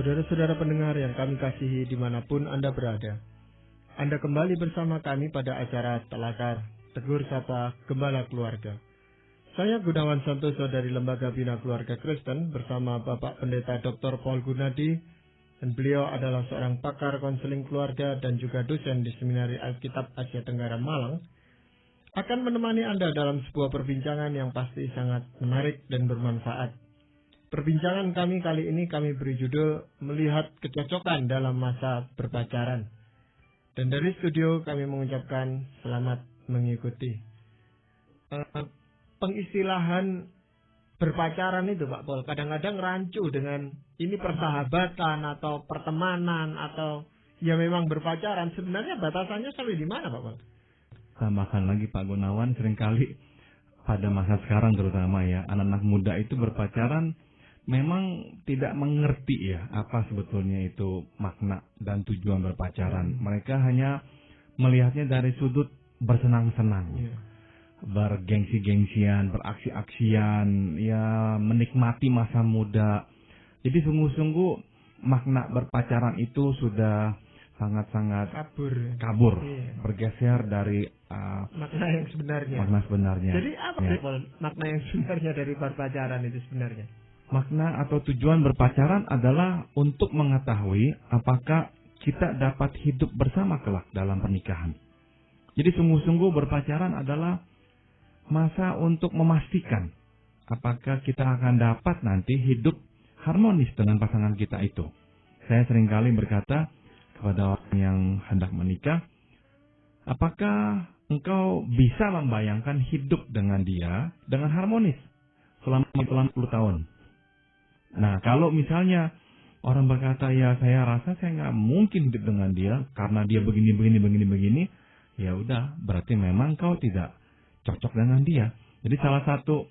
Saudara-saudara pendengar yang kami kasihi dimanapun Anda berada, Anda kembali bersama kami pada acara Telakar, Tegur Sapa Gembala Keluarga. Saya Gunawan Santoso dari Lembaga Bina Keluarga Kristen bersama Bapak Pendeta Dr. Paul Gunadi, dan beliau adalah seorang pakar konseling keluarga dan juga dosen di Seminari Alkitab Asia Tenggara Malang, akan menemani Anda dalam sebuah perbincangan yang pasti sangat menarik dan bermanfaat. Perbincangan kami kali ini kami beri judul Melihat Kecocokan dalam Masa Berpacaran. Dan dari studio kami mengucapkan selamat mengikuti. Pengistilahan berpacaran itu Pak Paul kadang-kadang rancu dengan ini persahabatan atau pertemanan atau ya memang berpacaran. Sebenarnya batasannya sampai di mana Pak Paul? Tambahkan lagi Pak Gunawan, seringkali pada masa sekarang terutama ya, anak-anak muda itu berpacaran memang tidak mengerti ya apa sebetulnya itu makna dan tujuan berpacaran. Mereka hanya melihatnya dari sudut bersenang-senang, bergengsi-gengsian, beraksi-aksian, ya menikmati masa muda. Jadi sungguh-sungguh makna berpacaran itu sudah sangat-sangat kabur, bergeser dari makna yang sebenarnya. Makna sebenarnya. Jadi apa makna yang sebenarnya dari berpacaran itu sebenarnya? Makna atau tujuan berpacaran adalah untuk mengetahui apakah kita dapat hidup bersama kelak dalam pernikahan. Jadi sungguh-sungguh berpacaran adalah masa untuk memastikan apakah kita akan dapat nanti hidup harmonis dengan pasangan kita itu. Saya seringkali berkata kepada orang yang hendak menikah, apakah engkau bisa membayangkan hidup dengan dia dengan harmonis selama 10 tahun? Nah, kalau misalnya orang berkata, ya saya rasa saya nggak mungkin hidup dengan dia karena dia begini, ya udah, berarti memang kau tidak cocok dengan dia. Jadi salah satu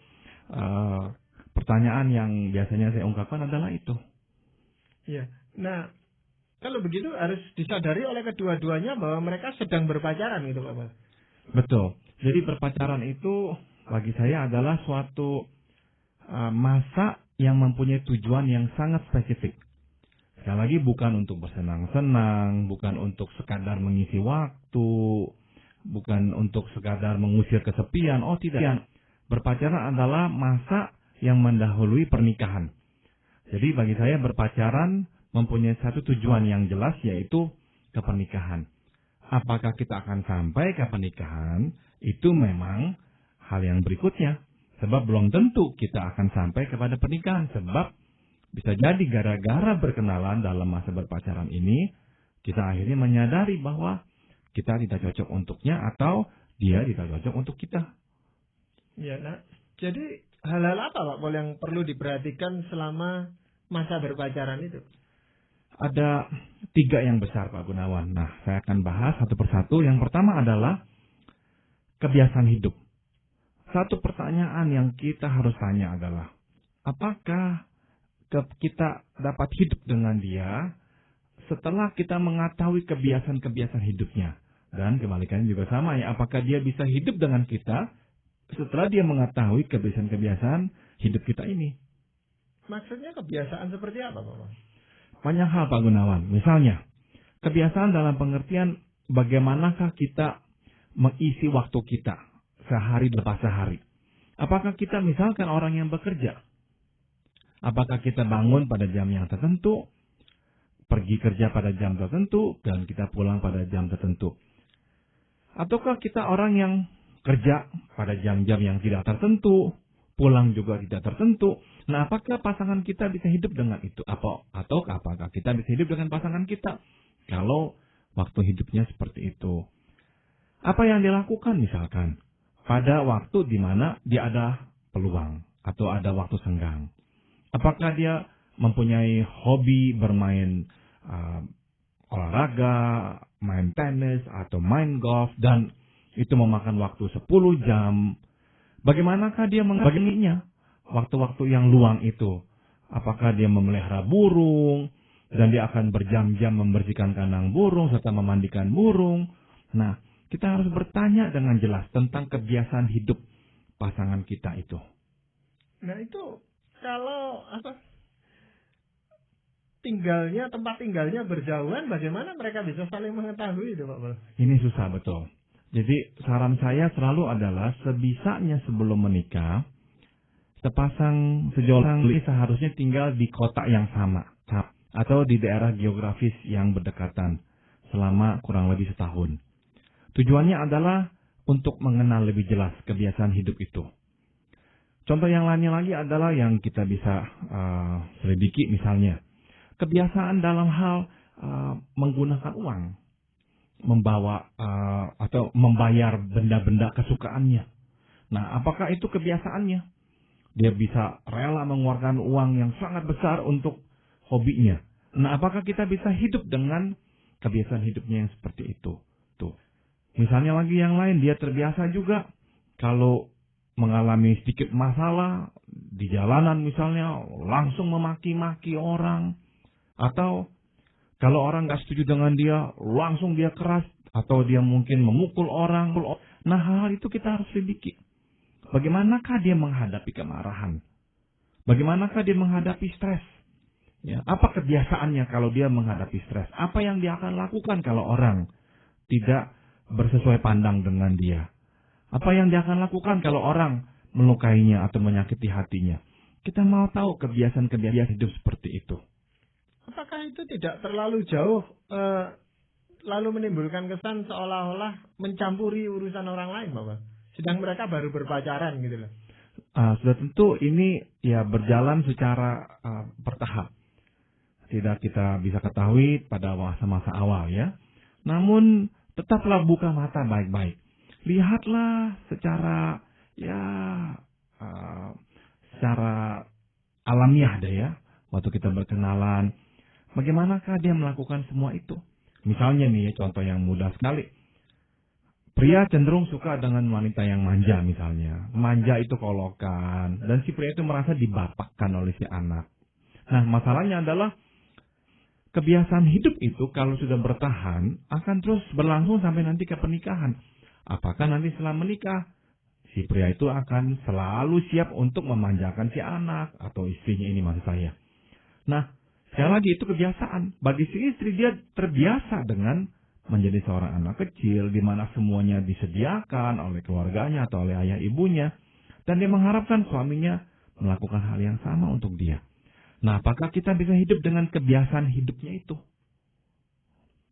pertanyaan yang biasanya saya ungkapkan adalah itu. Iya. Nah, kalau begitu harus disadari oleh kedua-duanya bahwa mereka sedang berpacaran gitu Pak. Betul. Jadi berpacaran itu bagi saya adalah suatu masa yang mempunyai tujuan yang sangat spesifik. Sekali lagi bukan untuk bersenang-senang, bukan untuk sekadar mengisi waktu, bukan untuk sekadar mengusir kesepian. Oh tidak. Berpacaran adalah masa yang mendahului pernikahan. Jadi bagi saya berpacaran mempunyai satu tujuan yang jelas, yaitu ke pernikahan. Apakah kita akan sampai ke pernikahan, itu memang hal yang berikutnya. Sebab belum tentu kita akan sampai kepada pernikahan. Sebab bisa jadi gara-gara berkenalan dalam masa berpacaran ini, kita akhirnya menyadari bahwa kita tidak cocok untuknya atau dia tidak cocok untuk kita. Ya, nah, jadi hal-hal apa Pak Paul yang perlu diperhatikan selama masa berpacaran itu? Ada 3 yang besar Pak Gunawan. Nah, saya akan bahas satu persatu. Yang pertama adalah kebiasaan hidup. Satu pertanyaan yang kita harus tanya adalah, apakah kita dapat hidup dengan dia setelah kita mengetahui kebiasaan-kebiasaan hidupnya? Dan kebalikannya juga sama ya, apakah dia bisa hidup dengan kita setelah dia mengetahui kebiasaan-kebiasaan hidup kita ini? Maksudnya kebiasaan seperti apa Pak? Banyak hal Pak Gunawan. Misalnya, kebiasaan dalam pengertian bagaimanakah kita mengisi waktu kita sehari lepas sehari. Apakah kita misalkan orang yang bekerja? Apakah kita bangun pada jam yang tertentu, pergi kerja pada jam tertentu, dan kita pulang pada jam tertentu? Ataukah kita orang yang kerja pada jam-jam yang tidak tertentu, pulang juga tidak tertentu? Nah, apakah pasangan kita bisa hidup dengan itu? Atau apakah kita bisa hidup dengan pasangan kita kalau waktu hidupnya seperti itu? Apa yang dilakukan misalkan pada waktu di mana dia ada peluang atau ada waktu senggang? Apakah dia mempunyai hobi bermain olahraga, main tenis atau main golf, dan itu memakan waktu 10 jam? Bagaimanakah dia menghabiskannya waktu-waktu yang luang itu? Apakah dia memelihara burung dan dia akan berjam-jam membersihkan kandang burung serta memandikan burung? Nah, kita harus bertanya dengan jelas tentang kebiasaan hidup pasangan kita itu. Nah itu kalau tempat tinggalnya berjauhan, bagaimana mereka bisa saling mengetahui itu Pak Pol? Ini susah betul. Jadi saran saya selalu adalah sebisanya sebelum menikah, sepasang sejoli seharusnya tinggal di kota yang sama atau di daerah geografis yang berdekatan selama kurang lebih setahun. Tujuannya adalah untuk mengenal lebih jelas kebiasaan hidup itu. Contoh yang lainnya lagi adalah yang kita bisa selidiki misalnya. Kebiasaan dalam hal menggunakan uang, membawa atau membayar benda-benda kesukaannya. Nah, apakah itu kebiasaannya? Dia bisa rela mengeluarkan uang yang sangat besar untuk hobinya. Nah, apakah kita bisa hidup dengan kebiasaan hidupnya yang seperti itu? Tuh. Misalnya lagi yang lain, dia terbiasa juga kalau mengalami sedikit masalah di jalanan misalnya, langsung memaki-maki orang. Atau kalau orang nggak setuju dengan dia, langsung dia keras. Atau dia mungkin memukul orang. Nah, hal-hal itu kita harus selidiki. Bagaimanakah dia menghadapi kemarahan? Bagaimanakah dia menghadapi stres? Ya, apa kebiasaannya kalau dia menghadapi stres? Apa yang dia akan lakukan kalau orang tidak bersesuai pandang dengan dia? Apa yang dia akan lakukan kalau orang melukainya atau menyakiti hatinya? Kita mau tahu kebiasaan-kebiasaan hidup seperti itu. Apakah itu tidak terlalu jauh, lalu menimbulkan kesan seolah-olah mencampuri urusan orang lain, Bapak? Sedang mereka baru berpacaran gitu loh. Sudah tentu ini ya berjalan secara bertahap. Tidak kita bisa ketahui pada masa-masa awal ya. Namun tetaplah buka mata baik-baik. Lihatlah secara secara alamiah deh ya. Waktu kita berkenalan, bagaimanakah dia melakukan semua itu? Misalnya nih contoh yang mudah sekali. Pria cenderung suka dengan wanita yang manja misalnya. Manja itu kolokan. Dan si pria itu merasa dibapakkan oleh si anak. Nah, masalahnya adalah kebiasaan hidup itu kalau sudah bertahan akan terus berlangsung sampai nanti ke pernikahan. Apakah nanti setelah menikah si pria itu akan selalu siap untuk memanjakan si anak atau istrinya ini maksud saya. Nah, sekali lagi itu kebiasaan. Bagi si istri dia terbiasa dengan menjadi seorang anak kecil di mana semuanya disediakan oleh keluarganya atau oleh ayah ibunya. Dan dia mengharapkan suaminya melakukan hal yang sama untuk dia. Nah, apakah kita bisa hidup dengan kebiasaan hidupnya itu?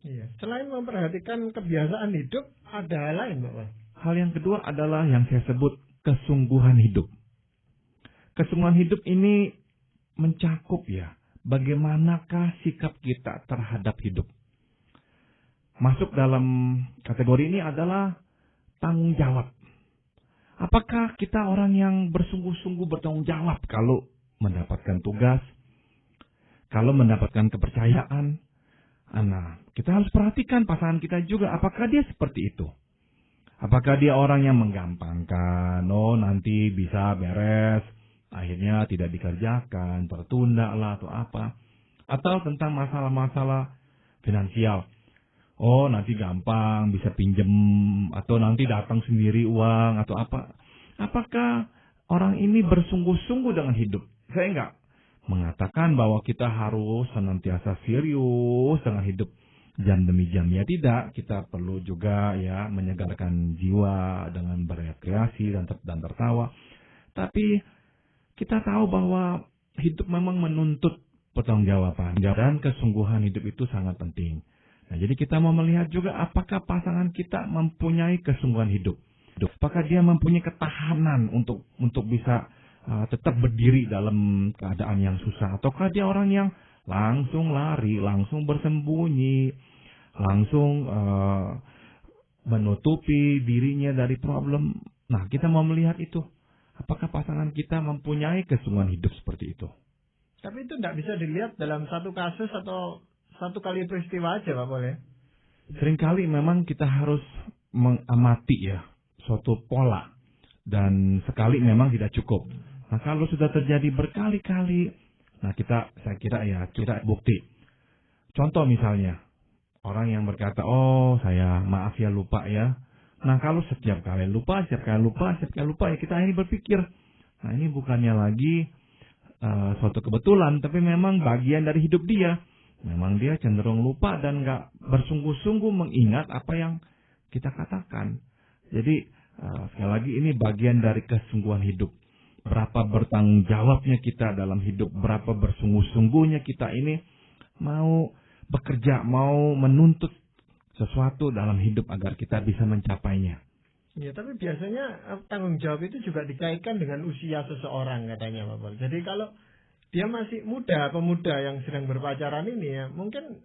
Iya. Selain memperhatikan kebiasaan hidup, ada hal lain, Bapak? Hal yang kedua adalah yang saya sebut kesungguhan hidup. Kesungguhan hidup ini mencakup ya, bagaimanakah sikap kita terhadap hidup. Masuk dalam kategori ini adalah tanggung jawab. Apakah kita orang yang bersungguh-sungguh bertanggung jawab kalau mendapatkan tugas, kalau mendapatkan kepercayaan? Nah, kita harus perhatikan pasangan kita juga. Apakah dia seperti itu? Apakah dia orang yang menggampangkan? Oh, nanti bisa beres, akhirnya tidak dikerjakan, tertunda lah atau apa? Atau tentang masalah-masalah finansial. Oh, nanti gampang, bisa pinjem, atau nanti datang sendiri uang, atau apa. Apakah orang ini bersungguh-sungguh dengan hidup? Saya enggak mengatakan bahwa kita harus senantiasa serius dengan hidup jam demi jam. Ya tidak, kita perlu juga ya menyegarkan jiwa dengan berekreasi dan tertawa. Tapi kita tahu bahwa hidup memang menuntut pertanggungjawaban. Dan kesungguhan hidup itu sangat penting. Nah, jadi kita mau melihat juga apakah pasangan kita mempunyai kesungguhan hidup. Apakah dia mempunyai ketahanan untuk bisa tetap berdiri dalam keadaan yang susah. Ataukah dia orang yang langsung lari, langsung bersembunyi, langsung menutupi dirinya dari problem. Nah, kita mau melihat itu. Apakah pasangan kita mempunyai kesungguhan hidup seperti itu. Tapi itu tidak bisa dilihat dalam satu kasus atau satu kali peristiwa aja, Pak boleh? Seringkali memang kita harus mengamati ya suatu pola. Dan sekali memang tidak cukup. Nah, kalau sudah terjadi berkali-kali, nah saya kira kita bukti. Contoh misalnya, orang yang berkata, oh saya maaf ya lupa ya. Nah, kalau setiap kali lupa, ya kita ini berpikir, nah ini bukannya lagi suatu kebetulan, tapi memang bagian dari hidup dia. Memang dia cenderung lupa dan nggak bersungguh-sungguh mengingat apa yang kita katakan. Jadi sekali lagi ini bagian dari kesungguhan hidup. Berapa bertanggung jawabnya kita dalam hidup, berapa bersungguh-sungguhnya kita ini mau bekerja, mau menuntut sesuatu dalam hidup agar kita bisa mencapainya. Ya, tapi biasanya tanggung jawab itu juga dikaitkan dengan usia seseorang katanya Pak Pol. Jadi kalau dia masih muda, pemuda yang sedang berpacaran ini ya, mungkin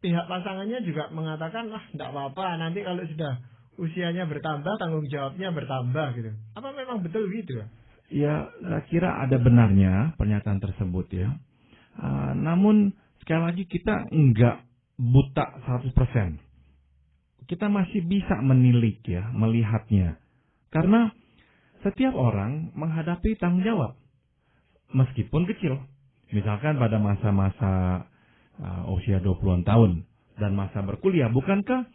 pihak pasangannya juga mengatakan, tidak apa-apa, nanti kalau sudah usianya bertambah, tanggung jawabnya bertambah gitu. Apa memang betul gitu? Ya, saya kira ada benarnya pernyataan tersebut ya. Namun sekali lagi kita enggak buta 100%. Kita masih bisa menilik ya, melihatnya. Karena setiap orang menghadapi tanggung jawab. Meskipun kecil. Misalkan pada masa-masa usia 20-an tahun dan masa berkuliah, bukankah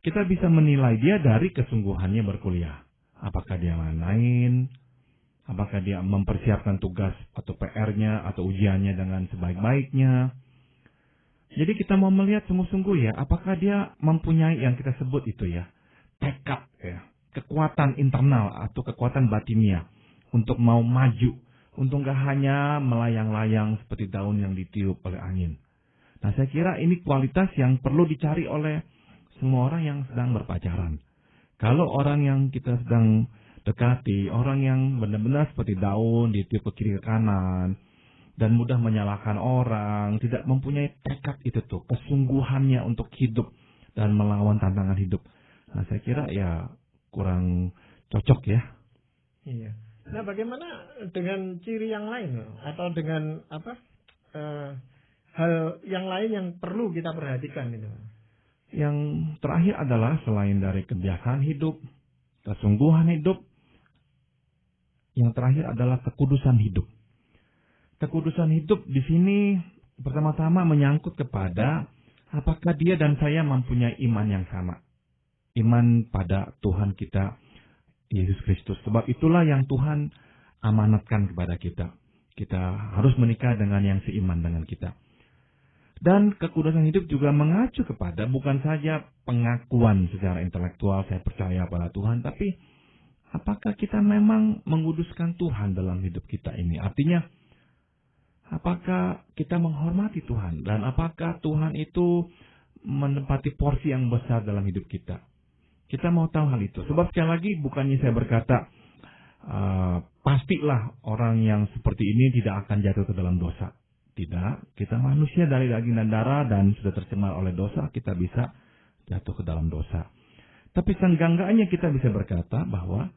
kita bisa menilai dia dari kesungguhannya berkuliah? Apakah dia main-main? Apakah dia mempersiapkan tugas atau PR-nya atau ujiannya dengan sebaik-baiknya? Jadi kita mau melihat sungguh-sungguh ya, apakah dia mempunyai yang kita sebut itu ya, tekad ya, kekuatan internal atau kekuatan batinnya untuk mau maju, untuk nggak hanya melayang-layang seperti daun yang ditiup oleh angin. Nah, saya kira ini kualitas yang perlu dicari oleh semua orang yang sedang berpacaran. Kalau orang yang kita sedang dekati, orang yang benar-benar seperti daun ditiup ke kiri ke kanan, dan mudah menyalahkan orang, tidak mempunyai tekad itu tuh, kesungguhannya untuk hidup dan melawan tantangan hidup. Nah, saya kira ya kurang cocok ya. Iya. Nah, bagaimana dengan ciri yang lain atau dengan hal yang lain yang perlu kita perhatikan itu? Yang terakhir adalah selain dari kebiasaan hidup, kesungguhan hidup, yang terakhir adalah kekudusan hidup. Kekudusan hidup di sini pertama-tama menyangkut kepada apakah dia dan saya mempunyai iman yang sama. Iman pada Tuhan kita, Yesus Kristus. Sebab itulah yang Tuhan amanatkan kepada kita. Kita harus menikah dengan yang seiman dengan kita. Dan kekudusan hidup juga mengacu kepada bukan saja pengakuan secara intelektual, saya percaya pada Tuhan, tapi apakah kita memang menguduskan Tuhan dalam hidup kita ini. Artinya, apakah kita menghormati Tuhan dan apakah Tuhan itu menempati porsi yang besar dalam hidup kita. Kita mau tahu hal itu. Sebab sekali lagi bukannya saya berkata pastilah orang yang seperti ini tidak akan jatuh ke dalam dosa. Tidak, kita manusia dari daging dan darah dan sudah tercemar oleh dosa, kita bisa jatuh ke dalam dosa. Tapi seenggak-enggaknya kita bisa berkata bahwa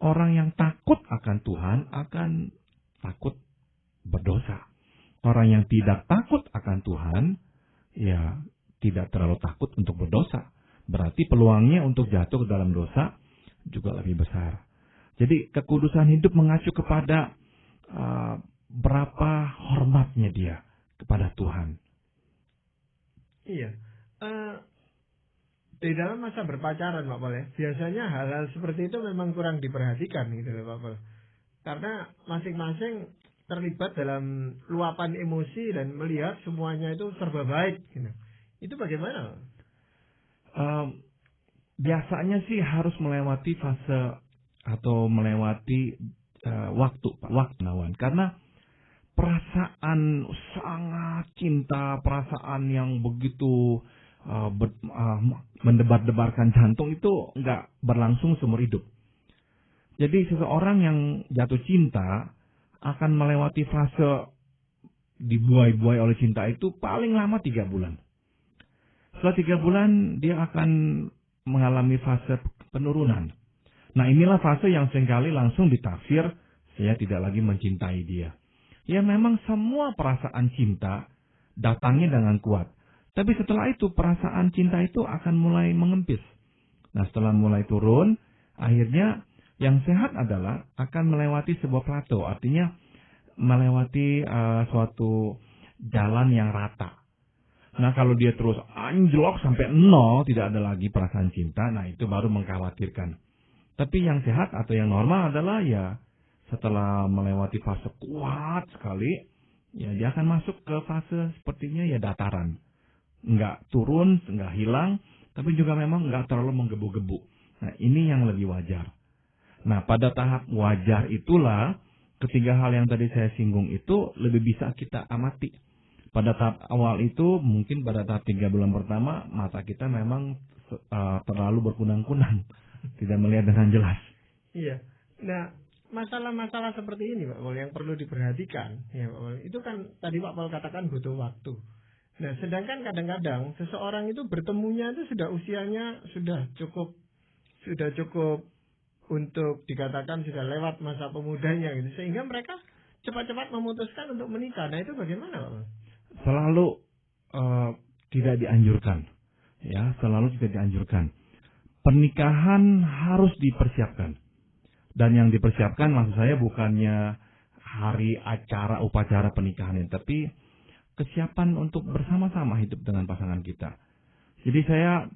orang yang takut akan Tuhan akan takut berdosa. Orang yang tidak takut akan Tuhan, ya tidak terlalu takut untuk berdosa. Berarti peluangnya untuk jatuh ke dalam dosa juga lebih besar. Jadi kekudusan hidup mengacu kepada berapa hormatnya dia kepada Tuhan. Iya. Di dalam masa berpacaran Pak Pol, biasanya hal-hal seperti itu memang kurang diperhatikan gitu Pak Pol. Karena masing-masing terlibat dalam luapan emosi dan melihat semuanya itu serba baik gitu. Itu bagaimana? Biasanya sih harus melewati fase atau melewati waktu nawan. Karena perasaan sangat cinta, perasaan yang begitu mendebar-debarkan jantung itu nggak berlangsung seumur hidup. Jadi seseorang yang jatuh cinta akan melewati fase dibuai-buai oleh cinta itu paling lama 3 bulan. Setelah 3 bulan dia akan mengalami fase penurunan. Nah, inilah fase yang seringkali langsung ditafsir saya tidak lagi mencintai dia. Ya memang semua perasaan cinta datangnya dengan kuat. Tapi setelah itu perasaan cinta itu akan mulai mengempis. Nah, setelah mulai turun, akhirnya yang sehat adalah akan melewati sebuah plateau. Artinya melewati suatu jalan yang rata. Nah, kalau dia terus anjlok sampai 0, tidak ada lagi perasaan cinta, nah itu baru mengkhawatirkan. Tapi yang sehat atau yang normal adalah ya setelah melewati fase kuat sekali, ya dia akan masuk ke fase sepertinya ya dataran. Nggak turun, nggak hilang, tapi juga memang nggak terlalu menggebu-gebu. Nah, ini yang lebih wajar. Nah, pada tahap wajar itulah, ketiga hal yang tadi saya singgung itu lebih bisa kita amati. Pada tahap awal itu, mungkin pada tahap 3 bulan pertama, mata kita memang terlalu berkunang-kunang. Tidak melihat dengan jelas. Iya. Nah, masalah-masalah seperti ini Pak Paul yang perlu diperhatikan. Ya, Pak Paul. Itu kan tadi Pak Paul katakan butuh waktu. Nah, sedangkan kadang-kadang seseorang itu bertemunya itu sudah usianya sudah cukup untuk dikatakan sudah lewat masa pemudanya gitu, sehingga mereka cepat-cepat memutuskan untuk menikah. Nah, itu bagaimana Pak Paul? Selalu tidak dianjurkan. Ya, selalu tidak dianjurkan. Pernikahan harus dipersiapkan. Dan yang dipersiapkan maksud saya bukannya hari acara upacara pernikahan ini, tapi kesiapan untuk bersama-sama hidup dengan pasangan kita. Jadi saya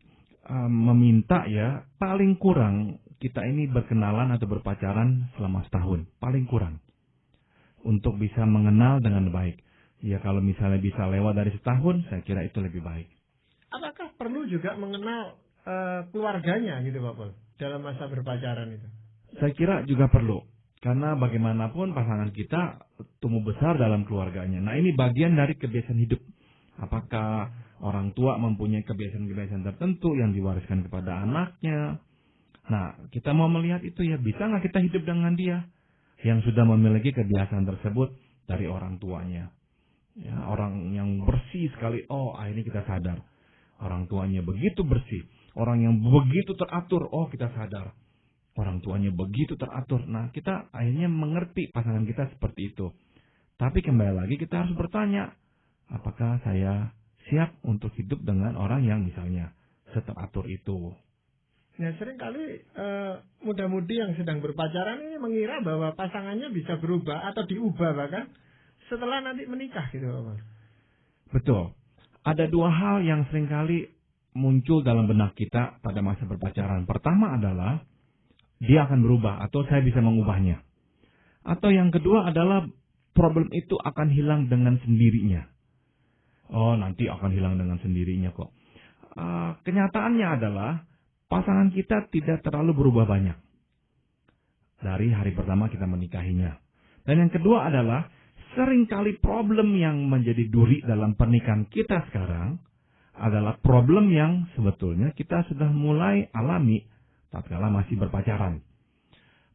meminta ya, paling kurang kita ini berkenalan atau berpacaran selama setahun. Paling kurang. Untuk bisa mengenal dengan baik. Ya kalau misalnya bisa lewat dari setahun, saya kira itu lebih baik. Apakah perlu juga mengenal keluarganya gitu Pak Paul dalam masa berpacaran itu? Saya kira juga perlu. Karena bagaimanapun pasangan kita tumbuh besar dalam keluarganya. Nah ini bagian dari kebiasaan hidup. Apakah orang tua mempunyai kebiasaan-kebiasaan tertentu yang diwariskan kepada anaknya. Nah kita mau melihat itu ya, bisa nggak kita hidup dengan dia yang sudah memiliki kebiasaan tersebut dari orang tuanya. Ya, orang yang bersih sekali, akhirnya kita sadar. Orang tuanya begitu bersih. Orang yang begitu teratur, kita sadar. Orang tuanya begitu teratur. Nah, kita akhirnya mengerti pasangan kita seperti itu. Tapi kembali lagi kita harus bertanya, apakah saya siap untuk hidup dengan orang yang misalnya seteratur itu? Nah, seringkali muda-mudi yang sedang berpacaran ini mengira bahwa pasangannya bisa berubah atau diubah bahkan setelah nanti menikah gitu, Pak. Betul. Ada dua hal yang seringkali muncul dalam benak kita pada masa berpacaran. Pertama adalah dia akan berubah atau saya bisa mengubahnya. Atau yang kedua adalah problem itu akan hilang dengan sendirinya. Nanti akan hilang dengan sendirinya kok. Kenyataannya adalah pasangan kita tidak terlalu berubah banyak dari hari pertama kita menikahinya. Dan yang kedua adalah seringkali problem yang menjadi duri dalam pernikahan kita sekarang adalah problem yang sebetulnya kita sudah mulai alami tatkala masih berpacaran.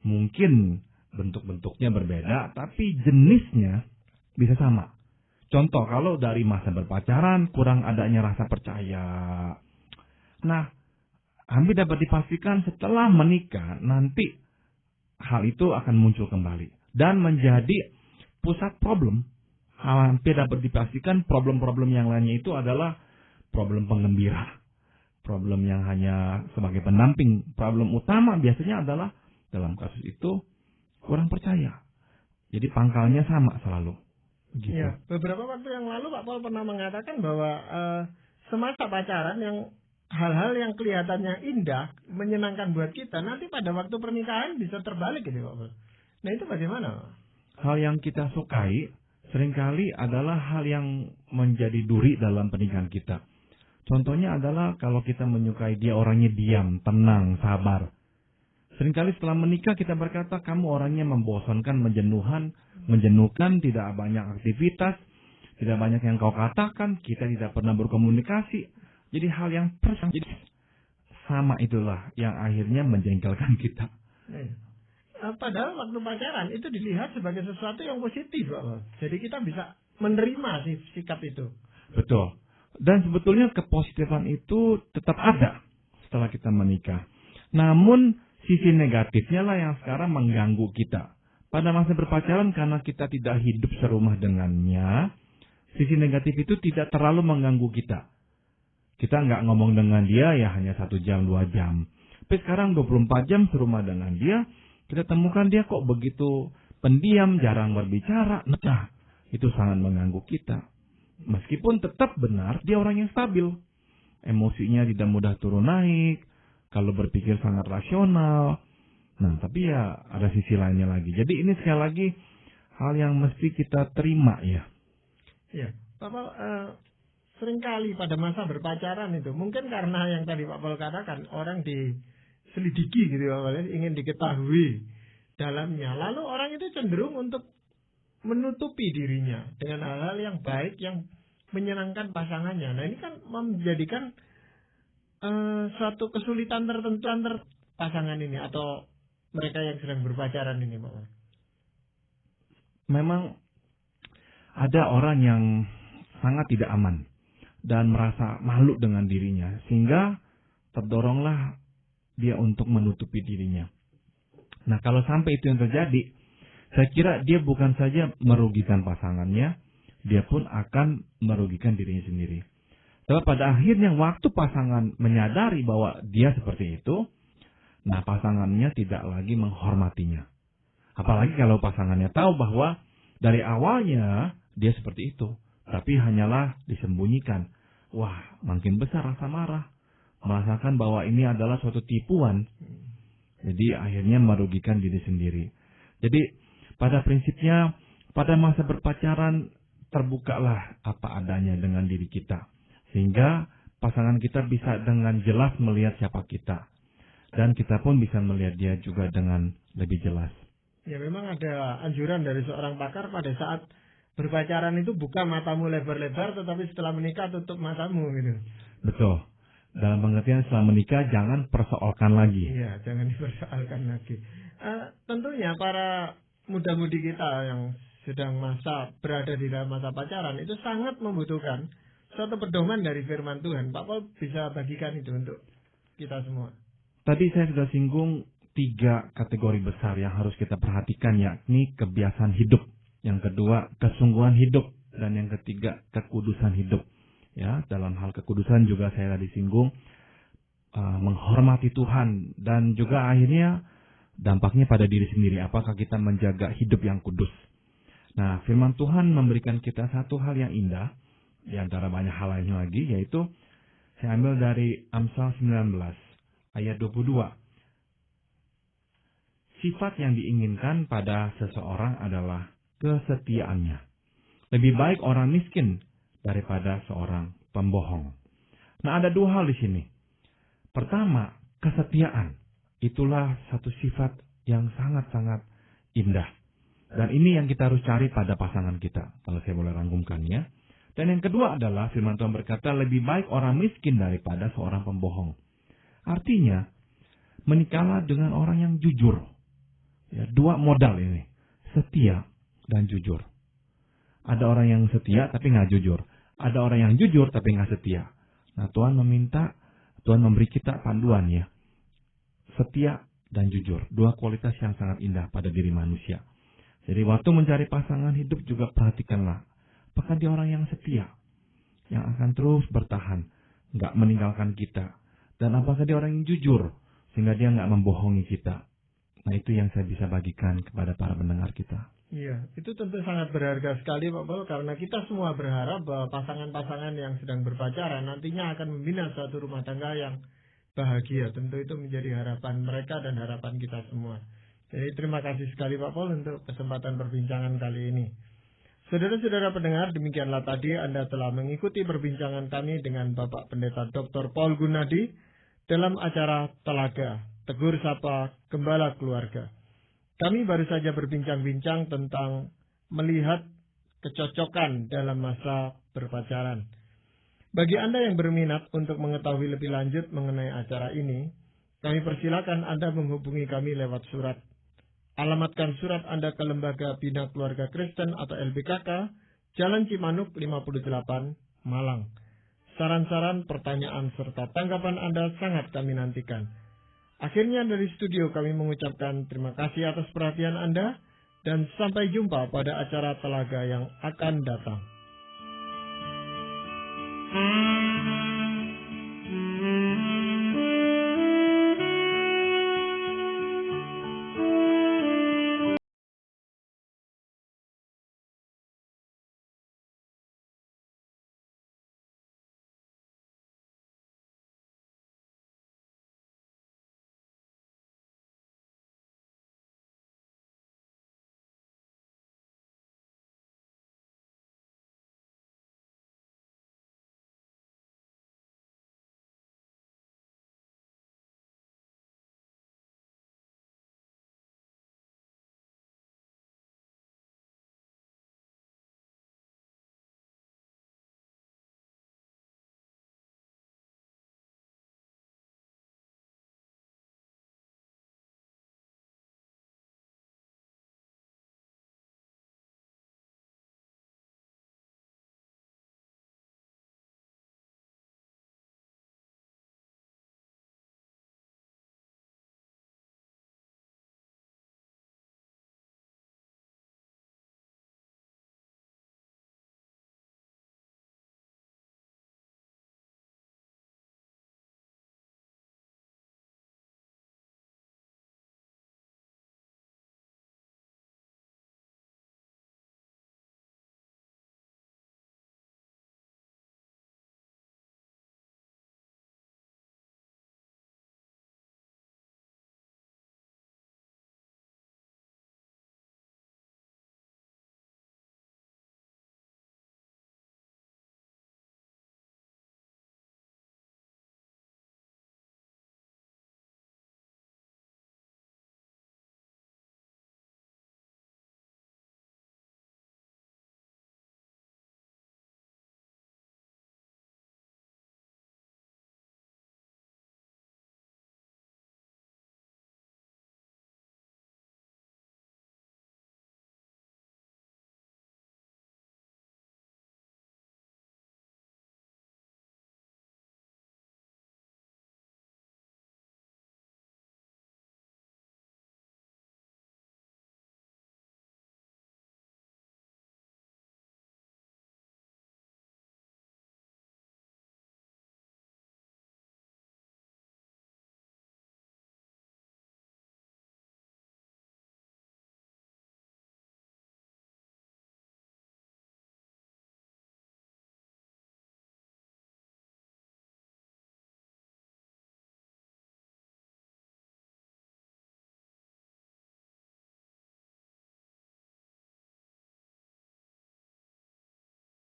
Mungkin bentuk-bentuknya berbeda, tapi jenisnya bisa sama. Contoh, kalau dari masa berpacaran kurang adanya rasa percaya. Nah, hampir dapat dipastikan setelah menikah, nanti hal itu akan muncul kembali. Dan menjadi pusat problem. Hampir dapat dipastikan problem-problem yang lainnya itu adalah problem penggembira. Problem yang hanya sebagai pendamping. Problem utama biasanya adalah dalam kasus itu kurang percaya. Jadi pangkalnya sama selalu. Gitu. Ya, beberapa waktu yang lalu Pak Paul pernah mengatakan bahwa semasa pacaran yang hal-hal yang kelihatannya indah, menyenangkan buat kita, nanti pada waktu pernikahan bisa terbalik gitu Pak Paul. Nah itu bagaimana? Hal yang kita sukai seringkali adalah hal yang menjadi duri dalam pernikahan kita. Contohnya adalah kalau kita menyukai dia orangnya diam, tenang, sabar. Seringkali setelah menikah kita berkata kamu orangnya membosankan, menjenuhkan, tidak banyak aktivitas, tidak banyak yang kau katakan, kita tidak pernah berkomunikasi. Jadi hal yang sama itulah yang akhirnya menjengkelkan kita. Padahal waktu pacaran itu dilihat sebagai sesuatu yang positif, Pak. Jadi kita bisa menerima sikap itu. Betul. Dan sebetulnya kepositifan itu tetap ada setelah kita menikah. Namun sisi negatifnya lah yang sekarang mengganggu kita. Pada masa berpacaran karena kita tidak hidup serumah dengannya, sisi negatif itu tidak terlalu mengganggu kita. Kita nggak ngomong dengan dia ya hanya 1 jam, 2 jam. Tapi sekarang 24 jam serumah dengan dia, kita temukan dia kok begitu pendiam, jarang berbicara. Nah, itu sangat mengganggu kita. Meskipun tetap benar, dia orang yang stabil. Emosinya tidak mudah turun naik. Kalau berpikir sangat rasional. Nah, tapi ya ada sisi lainnya lagi. Jadi ini sekali lagi hal yang mesti kita terima ya. Ya, Pak Paul, seringkali pada masa berpacaran itu, mungkin karena yang tadi Pak Paul katakan, orang diselidiki gitu Pak Paul, ingin diketahui dalamnya. Lalu orang itu cenderung untuk menutupi dirinya dengan hal-hal yang baik yang menyenangkan pasangannya. Nah ini kan menjadikan suatu kesulitan tertentu antar pasangan ini atau mereka yang sedang berpacaran ini, Pak. Memang ada orang yang sangat tidak aman dan merasa malu dengan dirinya sehingga terdoronglah dia untuk menutupi dirinya. Nah, kalau sampai itu yang terjadi, saya kira dia bukan saja merugikan pasangannya, dia pun akan merugikan dirinya sendiri. Sebab pada akhirnya waktu pasangan menyadari bahwa dia seperti itu, nah pasangannya tidak lagi menghormatinya. Apalagi kalau pasangannya tahu bahwa dari awalnya dia seperti itu, tapi hanyalah disembunyikan. Wah, makin besar rasa marah, merasakan bahwa ini adalah suatu tipuan. Jadi akhirnya merugikan diri sendiri. Jadi pada prinsipnya pada masa berpacaran terbukalah apa adanya dengan diri kita. Sehingga pasangan kita bisa dengan jelas melihat siapa kita. Dan kita pun bisa melihat dia juga dengan lebih jelas. Ya memang ada anjuran dari seorang pakar pada saat berpacaran itu buka matamu lebar-lebar, tetapi setelah menikah tutup matamu gitu. Betul. Dalam pengertian setelah menikah jangan persoalkan lagi. Iya, jangan dipersoalkan lagi. Tentunya para muda-mudi kita yang sedang berada di dalam masa pacaran itu sangat membutuhkan suatu pedoman dari firman Tuhan. Pak Paul bisa bagikan itu untuk kita semua. Tadi saya sudah singgung 3 kategori besar yang harus kita perhatikan, yakni kebiasaan hidup. Yang kedua, kesungguhan hidup. Dan yang ketiga, kekudusan hidup. Ya, dalam hal kekudusan juga saya tadi singgung menghormati Tuhan dan juga akhirnya dampaknya pada diri sendiri. Apakah kita menjaga hidup yang kudus? Nah, firman Tuhan memberikan kita satu hal yang indah di antara banyak hal lainnya lagi, yaitu saya ambil dari Amsal 19 ayat 22. Sifat yang diinginkan pada seseorang adalah kesetiaannya. Lebih baik orang miskin daripada seorang pembohong. Nah, ada 2 hal di sini. Pertama, kesetiaan. Itulah satu sifat yang sangat-sangat indah. Dan ini yang kita harus cari pada pasangan kita, kalau saya boleh rangkumkannya. Dan yang kedua adalah firman Tuhan berkata, lebih baik orang miskin daripada seorang pembohong. Artinya, menikahlah dengan orang yang jujur. Ya, 2 modal ini, setia dan jujur. Ada orang yang setia tapi nggak jujur. Ada orang yang jujur tapi nggak setia. Nah, Tuhan memberi kita panduan ya. Setia dan jujur. 2 kualitas yang sangat indah pada diri manusia. Jadi waktu mencari pasangan hidup juga perhatikanlah. Apakah dia orang yang setia? Yang akan terus bertahan. Nggak meninggalkan kita. Dan apakah dia orang yang jujur? Sehingga dia nggak membohongi kita. Nah, itu yang saya bisa bagikan kepada para pendengar kita. Iya, itu tentu sangat berharga sekali Pak Paul, karena kita semua berharap bahwa pasangan-pasangan yang sedang berpacaran nantinya akan membina suatu rumah tangga yang bahagia. Tentu itu menjadi harapan mereka dan harapan kita semua. Jadi terima kasih sekali Pak Paul untuk kesempatan perbincangan kali ini. Saudara-saudara pendengar, demikianlah tadi Anda telah mengikuti perbincangan kami dengan Bapak Pendeta Dr. Paul Gunadi dalam acara Telaga, Tegur Sapa Gembala Keluarga. Kami baru saja berbincang-bincang tentang melihat kecocokan dalam masa berpacaran. Bagi Anda yang berminat untuk mengetahui lebih lanjut mengenai acara ini, kami persilakan Anda menghubungi kami lewat surat. Alamatkan surat Anda ke Lembaga Bina Keluarga Kristen atau LBKK, Jalan Cimanuk 58, Malang. Saran-saran, pertanyaan, serta tanggapan Anda sangat kami nantikan. Akhirnya dari studio kami mengucapkan terima kasih atas perhatian Anda dan sampai jumpa pada acara Telaga yang akan datang.